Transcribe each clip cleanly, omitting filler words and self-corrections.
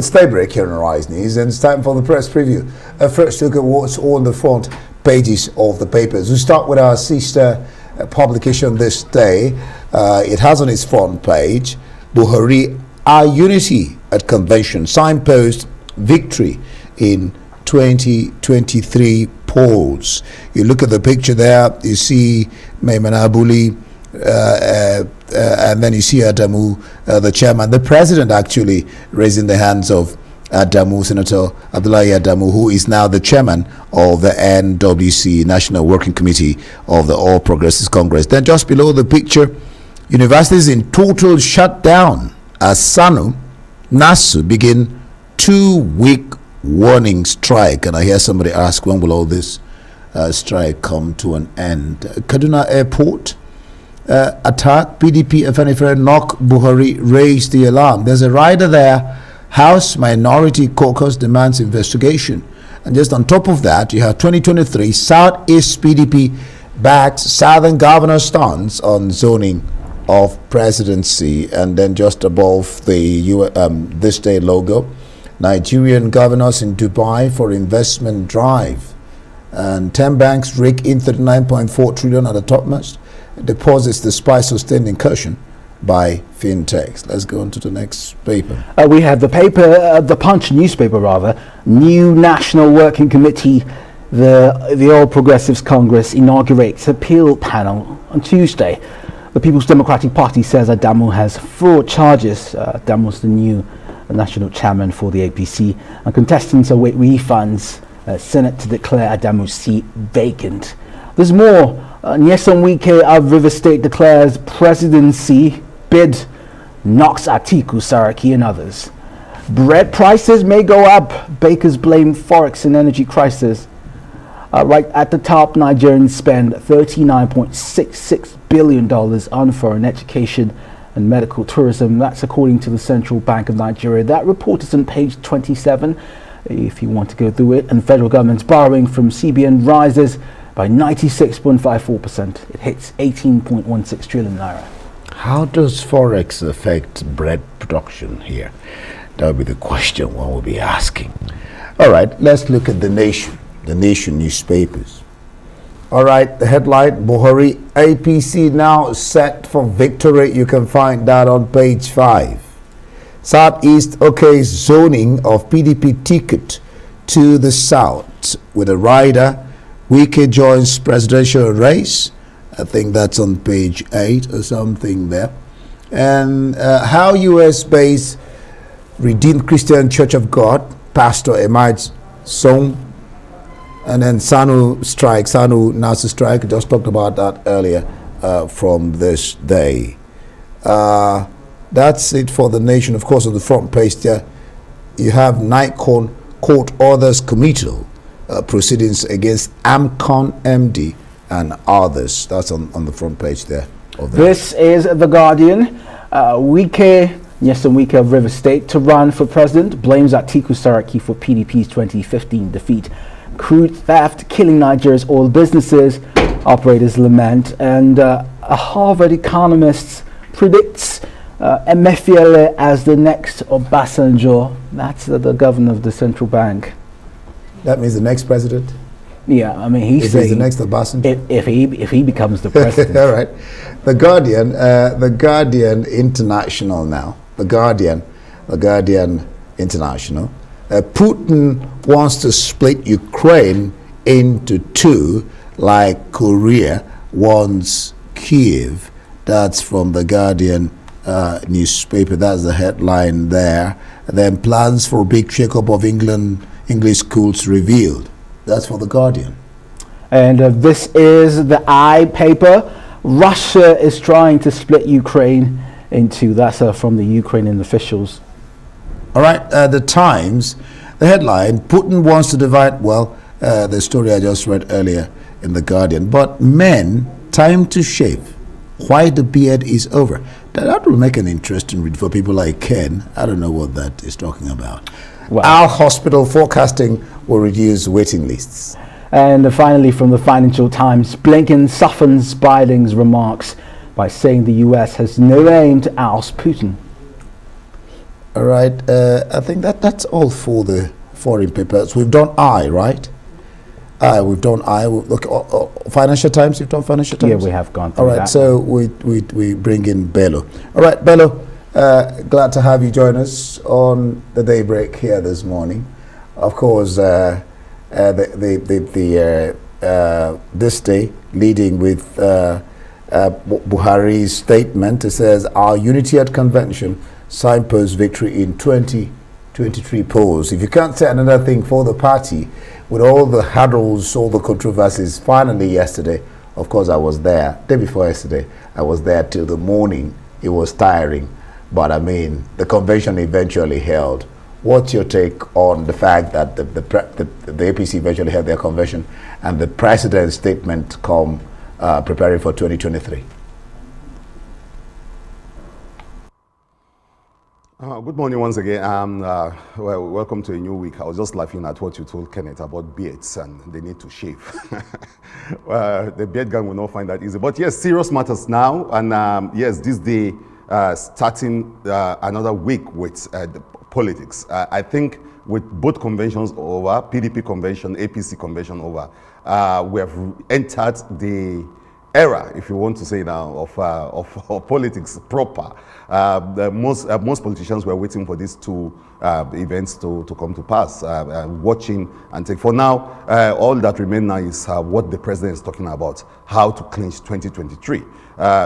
It's daybreak here on Rise News, and it's time for the press preview. A first look at what's on the front pages of the papers. We start with our sister publication this day. It has on its front page, Buhari, our unity at convention, signpost victory in 2023 polls. You look at the picture there, you see Maiman Abuli, and then you see Adamu, the chairman, the president actually raising the hands of Adamu, Senator Abdullahi Adamu, who is now the chairman of the NWC, National Working Committee of the All Progressives Congress. Then just below the picture, universities in total shutdown as NASU begin 2-week warning strike. And I hear somebody ask, when will all this strike come to an end? Kaduna Airport attack, PDP FNFR knock Buhari, raised the alarm. There's a rider there. House Minority Caucus demands investigation. And just on top of that, you have 2023 Southeast PDP backs Southern Governor's stance on zoning of presidency. And then just above the This Day logo, Nigerian governors in Dubai for investment drive. And 10 banks rake in 39.4 trillion at the topmost. Deposits despite sustained incursion by fintechs. Let's go on to the next paper. We have the paper, the Punch newspaper rather. New National Working Committee, the All Progressives Congress inaugurates appeal panel on Tuesday. The People's Democratic Party says Adamu has fraud charges. Adamu's the new national chairman for the APC, and contestants await refunds. Senate to declare Adamu's seat vacant. There's more. Nyesom Wike of River State declares presidency bid, knocks Atiku, Saraki and others. Bread prices may go up. Bakers blame forex and energy crisis. Right at the top, Nigerians spend $39.66 billion on foreign education and medical tourism. That's according to the Central Bank of Nigeria. That report is on page 27 if you want to go through it. And federal government's borrowing from CBN rises by 96.54%. It hits 18.16 trillion naira. How does forex affect bread production here? That would be the question one will be asking. All right, let's look at the Nation newspapers. All right, the headline, Buhari, APC now set for victory. You can find that on page 5. Southeast, okay, zoning of PDP ticket to the south with a rider. Wike joins presidential race. I think that's on page 8 or something there. And how US-based Redeemed Christian Church of God, Pastor Emaj Song, and then SANU NASU strike, just talked about that earlier from this day. That's it for the Nation. Of course, on the front page there, you have NICON court orders committal proceedings against AMCON MD and others. That's on the front page there. This is The Guardian. Nyesom Wike of River State to run for president blames Atiku Saraki for PDP's 2015 defeat. Crude theft killing Nigeria's oil businesses, operators lament, and a Harvard economist predicts Emefiele as the next Obasanjo. That's the governor of the central bank. That means the next president? Yeah, I mean, he's the next Obasanjo. If he becomes the president. All right. The Guardian International now. The Guardian International. Putin wants to split Ukraine into two like Korea wants Kiev. That's from the Guardian newspaper. That's the headline there. Then plans for big shake-up of English schools revealed. That's for the Guardian. And this is the I paper. Russia is trying to split Ukraine into. That's from the Ukrainian officials. All right. The Times, the headline, Putin wants to divide, the story I just read earlier in the Guardian. But men, time to shave. Why the beard is over. That will make an interesting read for people like Ken. I don't know what that is talking about. Wow. Our hospital forecasting will reduce waiting lists. And finally, from the Financial Times, Blinken softens Biden's remarks by saying the U.S. has no aim to oust Putin. All right. I think that's all for the foreign papers. We've done I, right? We've done I. Look, Financial Times. You've done Financial Times. Yeah, we have gone through all right. that. So we bring in Bello. All right, Bello. Glad to have you join us on the Daybreak here this morning. Of course, this day leading with Buhari's statement. It says our unity at convention signposts victory in 2023 polls. If you can't say another thing for the party, with all the hurdles, all the controversies, finally yesterday, of course I was there, day before yesterday, I was there till the morning. It was tiring, but I mean, the convention eventually held. What's your take on the fact that the APC eventually held their convention and the president's statement come preparing for 2023? Good morning once again. Well, welcome to a new week. I was just laughing at what you told Kenneth about beards and they need to shave. The beard gang will not find that easy. But yes, serious matters now. And yes, this day starting another week with the politics. I think with both conventions over, PDP convention, APC convention over, we have entered the era, if you want to say now, of politics proper. Most politicians were waiting for these two events to come to pass, watching and take. For now, all that remains now is what the president is talking about, how to clinch 2023.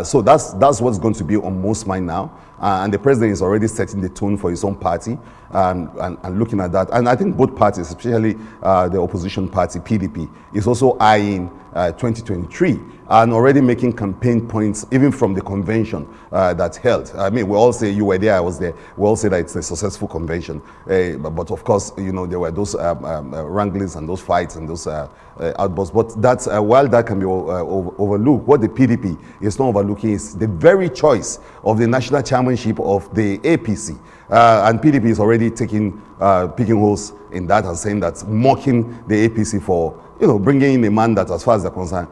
So that's what's going to be on most mind now. And the president is already setting the tone for his own party and looking at that. And I think both parties, especially the opposition party, PDP, is also eyeing 2023 and already making campaign points even from the convention that's held. I mean, we all say you were there, I was there. We all say that it's a successful convention. But of course, you know, there were those wranglings and those fights and those outbursts. But that's, while that can be overlooked, what the PDP is not overlooking is the very choice of the national chairmanship of the APC. And PDP is already picking holes in that and saying that, mocking the APC for, you know, bringing in a man that, as far as they're concerned,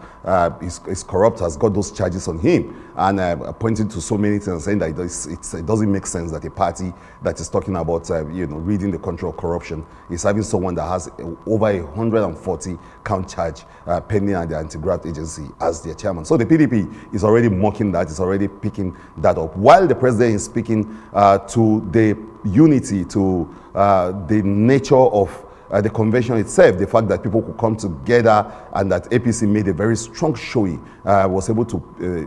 is corrupt, has got those charges on him, and pointing to so many things and saying that it doesn't make sense that a party that is talking about, you know, reading the control of corruption is having someone that has over 140 count charge pending at the anti-graft agency as their chairman. So the PDP is already mocking that, is already picking that up, while the president is speaking to the unity, to the nature of the convention itself, the fact that people could come together and that APC made a very strong showing, was able to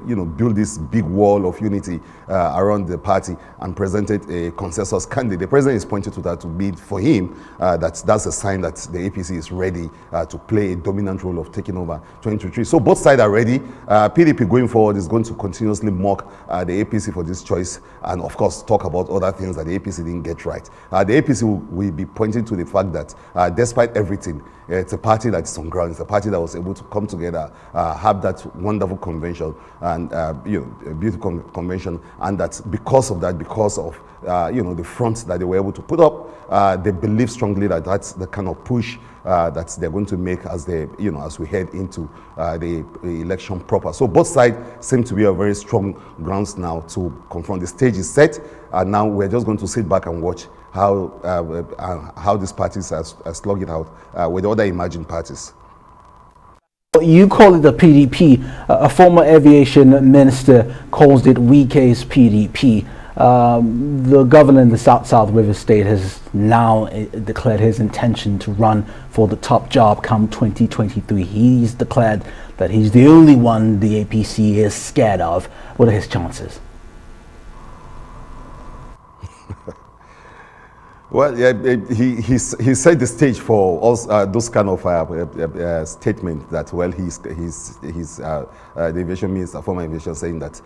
you know, build this big wall of unity around the party and presented a consensus candidate. The president is pointing to that to be, for him, that's a sign that the APC is ready to play a dominant role of taking over 2023. So both sides are ready. PDP going forward is going to continuously mock the APC for this choice and of course talk about other things that the APC didn't get right. The APC will be pointing to the fact that despite everything, it's a party that's on ground. It's a party that was able to come together, have that wonderful convention and you know, a beautiful convention, and that because of that, because of you know, the front that they were able to put up, they believe strongly that that's the kind of push that they're going to make as they, you know, as we head into the election proper. So both sides seem to be a very strong grounds now to confront. The stage is set, and now we're just going to sit back and watch how these parties are slug it out with other emerging parties. You call it the PDP. A former aviation minister calls it Wike's PDP. The governor in the South River State has now declared his intention to run for the top job come 2023. He's declared that he's the only one the APC is scared of. What are his chances? Well, yeah, he set the stage for us, those kind of statements that, well, he's the aviation minister, former aviation, saying that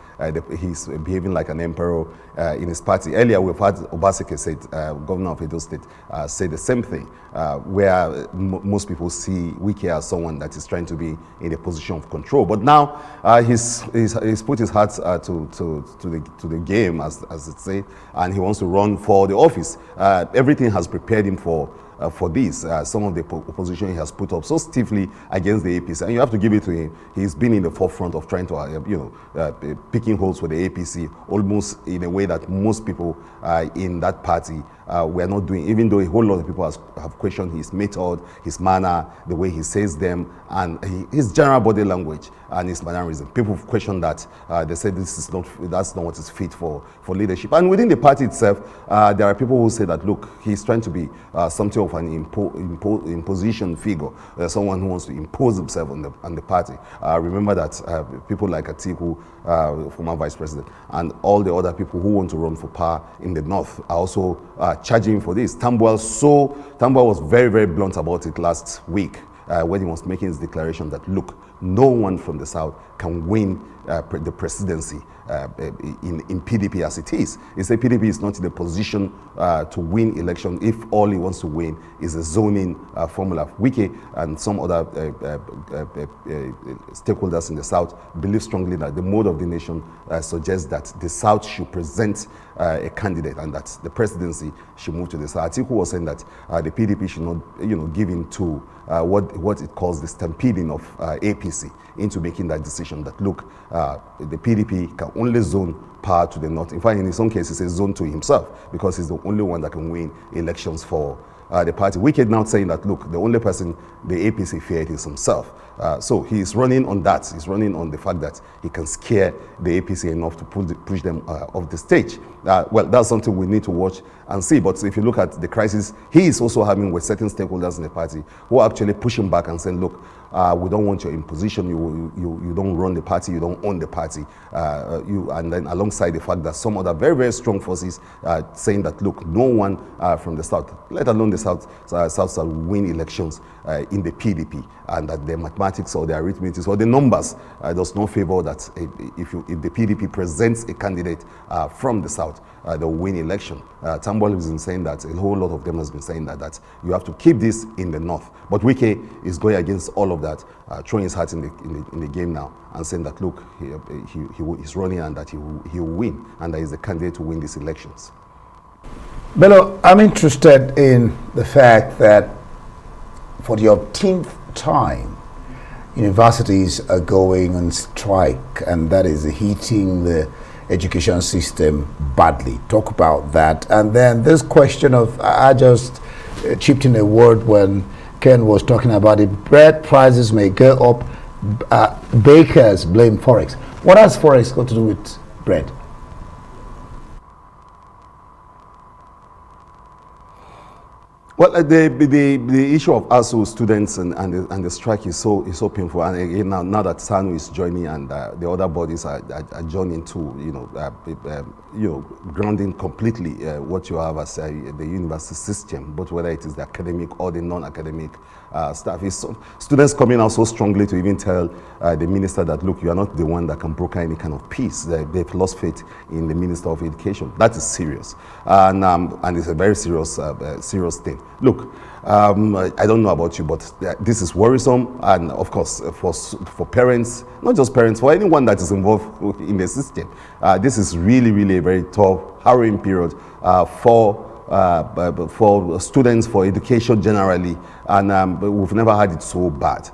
he's behaving like an emperor in his party. Earlier, we've had Obaseki said, governor of Edo State, say the same thing, where most people see Wike as someone that is trying to be in a position of control. But now he's put his heart to the game, as it said, and he wants to run for the office. Everything has prepared him for for this. Some of the opposition he has put up so stiffly against the APC, and you have to give it to him. He's been in the forefront of trying to, picking holes with the APC, almost in a way that most people in that party were not doing, even though a whole lot of people have questioned his method, his manner, the way he says them, and his general body language and his mannerism. People have questioned that. They said that's not what is fit for leadership. And within the party itself, there are people who say that, look, he's trying to be something of an imposition figure, someone who wants to impose himself on the party. Remember that people like Atiku, former vice president, and all the other people who want to run for power in the north are also charging for this. Tambuwal was very, very blunt about it last week when he was making his declaration that, look, no one from the south can win the presidency in PDP as it is. He said PDP is not in a position to win election if all he wants to win is a zoning formula. Wike and some other stakeholders in the south believe strongly that the mode of the nation suggests that the south should present a candidate and that the presidency should move to the south. Atiku was saying that the PDP should not, give in to what it calls the stampeding of APC into making that decision that, look, the PDP can only zone power to the north. In fact, in some cases, it's a zone to himself because he's the only one that can win elections for the party. Wike now saying that, look, the only person the APC feared is himself. So he's running on that. He's running on the fact that he can scare the APC enough to push them off the stage. Well, that's something we need to watch and see. But if you look at the crisis he is also having with certain stakeholders in the party who are actually pushing back and saying, look, we don't want your imposition. You don't run the party. You don't own the party. And then alongside the fact that some other very, very strong forces saying that, look, no one from the south, let alone the south will win elections in the PDP, and that the mathematics or the arithmetic or the numbers does not favor that if the PDP presents a candidate from the south, they'll win election. Tambuwal has been saying that, a whole lot of them has been saying that you have to keep this in the north. But Wike is going against all of that, throwing his hat in the game now and saying that, look, he's running and that he will win and that he's the candidate to win these elections. Bello, I'm interested in the fact that for the 10th time, universities are going on strike, and that is hitting the education system badly. Talk about that. And then this question of, I just chipped in a word when Ken was talking about it, bread prices may go up, bakers blame Forex. What has Forex got to do with bread? Well, the issue of ASU students and the strike is so painful. And again, now that SANU is joining and the other bodies are joining too, grounding completely what you have as the university system, but whether it is the academic or the non-academic staff. Is students coming out so strongly to even tell the minister that, look, you are not the one that can broker any kind of peace. They've lost faith in the Minister of Education. That is serious, and it's a very serious thing. Look, I don't know about you, but this is worrisome, and of course for parents, not just parents, for anyone that is involved in the system. This is really, really a very tough, harrowing period for students, for education generally, and we've never had it so bad.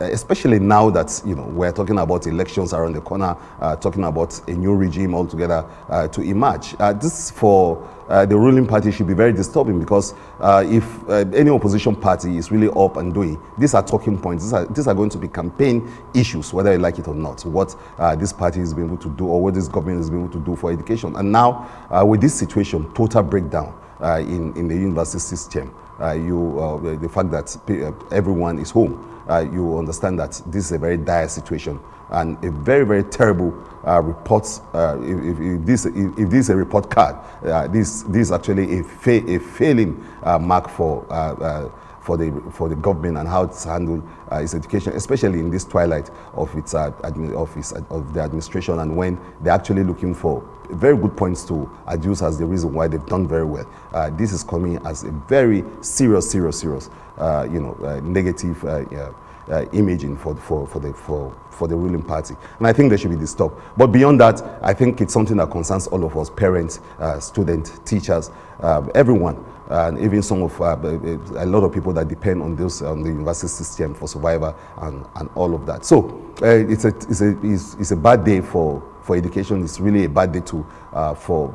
Especially now that we're talking about elections around the corner, talking about a new regime altogether to emerge. This for the ruling party should be very disturbing, because if any opposition party is really up and doing, these are talking points. These are going to be campaign issues, whether you like it or not. What this party is being able to do, or what this government is being able to do for education. And now with this situation, total breakdown in the university system, the fact that everyone is home. You understand that this is a very dire situation and a very, very terrible report. If this is a report card, this is actually a failing mark for the government and how it's handled its education, especially in this twilight of the administration, and when they're actually looking for very good points to adduce as the reason why they've done very well. This is coming as a very serious, negative imaging for the ruling party. And I think they should be disturbed. But beyond that, I think it's something that concerns all of us, parents, students, teachers, everyone. And even some of a lot of people that depend on the university system for survival and all of that. So it's a bad day for education. It's really a bad day for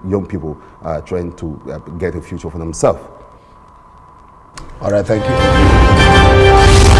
young people trying to get a future for themselves. All right, thank you.